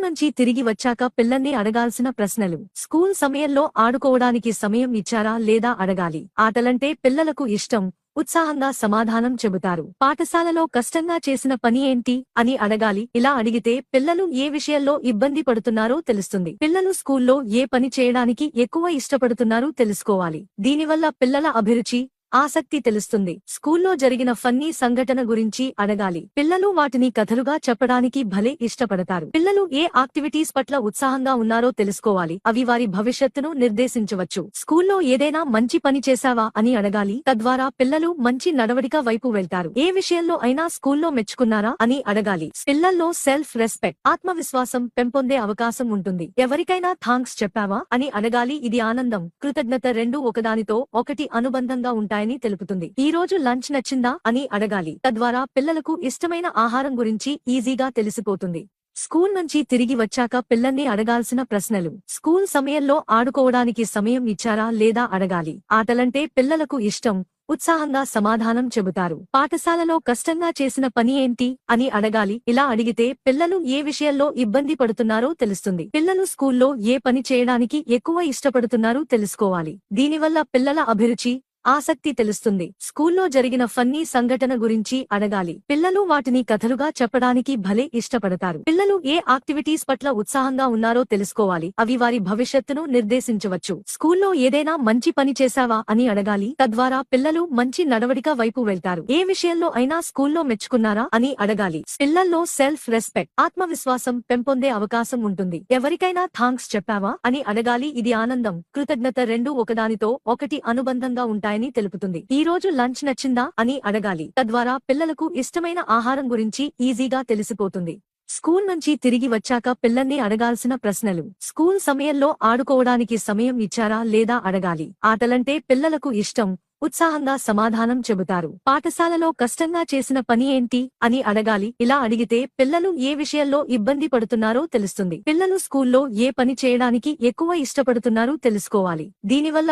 నుంచి తిరిగి వచ్చాక పిల్లల్ని అడగాల్సిన ప్రశ్నలు. స్కూల్ సమయంలో ఆడుకోవడానికి సమయం ఇచ్చారా లేదా అడగాలి. ఆటలంటే పిల్లలకు ఇష్టం, ఉత్సాహంగా సమాధానం చెబుతారు. పాఠశాలలో కష్టంగా చేసిన పని ఏంటి అని అడగాలి. ఇలా అడిగితే పిల్లలు ఏ విషయంలో ఇబ్బంది పడుతున్నారో తెలుస్తుంది. పిల్లలు స్కూల్లో ఏ పని చేయడానికి ఎక్కువ ఇష్టపడుతున్నారో తెలుసుకోవాలి. దీనివల్ల పిల్లల అభిరుచి, ఆసక్తి తెలుస్తుంది. స్కూల్లో జరిగిన ఫన్నీ సంఘటన గురించి అడగాలి. పిల్లలు వాటిని కథలుగా చెప్పడానికి భలే ఇష్టపడతారు. పిల్లలు ఏ యాక్టివిటీస్ పట్ల ఉత్సాహంగా ఉన్నారో తెలుసుకోవాలి. అవి వారి భవిష్యత్తును నిర్దేశించవచ్చు. స్కూల్లో ఏదైనా మంచి పని చేశావా అని అడగాలి. తద్వారా పిల్లలు మంచి నడవడిక వైపు వెళ్తారు. ఏ విషయంలో అయినా స్కూల్లో మెచ్చుకున్నారా అని అడగాలి. పిల్లల్లో సెల్ఫ్ రెస్పెక్ట్, ఆత్మవిశ్వాసం పెంపొందే అవకాశం ఉంటుంది. ఎవరికైనా థాంక్స్ చెప్పావా అని అడగాలి. ఇది ఆనందం, కృతజ్ఞత రెండూ ఒకదానితో ఒకటి అనుబంధంగా ఉంటాయి తెలుపుతుంది. ఈ రోజు లంచ్ నచ్చిందా అని అడగాలి. తద్వారా పిల్లలకు ఇష్టమైన ఆహారం గురించి ఈజీగా తెలిసిపోతుంది. స్కూల్ నుంచి తిరిగి వచ్చాక పిల్లల్ని అడగాల్సిన ప్రశ్నలు. స్కూల్ సమయంలో ఆడుకోవడానికి సమయం ఇచ్చారా లేదా అడగాలి. ఆటలంటే పిల్లలకు ఇష్టం, ఉత్సాహంగా సమాధానం చెబుతారు. పాఠశాలలో కష్టంగా చేసిన పని ఏంటి అని అడగాలి. ఇలా అడిగితే పిల్లలు ఏ విషయంలో ఇబ్బంది పడుతున్నారో తెలుస్తుంది. పిల్లలు స్కూల్లో ఏ పని చేయడానికి ఎక్కువ ఇష్టపడుతున్నారో తెలుసుకోవాలి. దీనివల్ల పిల్లల అభిరుచి, ఆసక్తి తెలుస్తుంది. స్కూల్లో జరిగిన ఫన్నీ సంఘటన గురించి అడగాలి. పిల్లలు వాటిని కథలుగా చెప్పడానికి భలే ఇష్టపడతారు. పిల్లలు ఏ యాక్టివిటీస్ పట్ల ఉత్సాహంగా ఉన్నారో తెలుసుకోవాలి. అవి వారి భవిష్యత్తును నిర్దేశించవచ్చు. స్కూల్లో ఏదైనా మంచి పని చేశావా అని అడగాలి. తద్వారా పిల్లలు మంచి నడవడిక వైపు వెళ్తారు. ఏ విషయంలో అయినా స్కూల్లో మెచ్చుకున్నారా అని అడగాలి. పిల్లల్లో సెల్ఫ్ రెస్పెక్ట్, ఆత్మవిశ్వాసం పెంపొందే అవకాశం ఉంటుంది. ఎవరికైనా థాంక్స్ చెప్పావా అని అడగాలి. ఇది ఆనందం, కృతజ్ఞత రెండూ ఒకదానితో ఒకటి అనుబంధంగా ఉంటాయి తెలుపుతుంది. ఈ రోజు లంచ్ నచ్చిందా అని అడగాలి. తద్వారా పిల్లలకు ఇష్టమైన ఆహారం గురించి ఈజీగా తెలిసిపోతుంది. స్కూల్ నుంచి తిరిగి వచ్చాక పిల్లల్ని అడగాల్సిన ప్రశ్నలు. స్కూల్ సమయంలో ఆడుకోవడానికి సమయం ఇచ్చారా లేదా అడగాలి. ఆటలంటే పిల్లలకు ఇష్టం, ఉత్సాహంగా సమాధానం చెబుతారు. పాఠశాలలో కష్టంగా చేసిన పని ఏంటి అని అడగాలి. ఇలా అడిగితే పిల్లలు ఏ విషయంలో ఇబ్బంది పడుతున్నారో తెలుస్తుంది. పిల్లలు స్కూల్లో ఏ పని చేయడానికి ఎక్కువ ఇష్టపడుతున్నారో తెలుసుకోవాలి. దీనివల్ల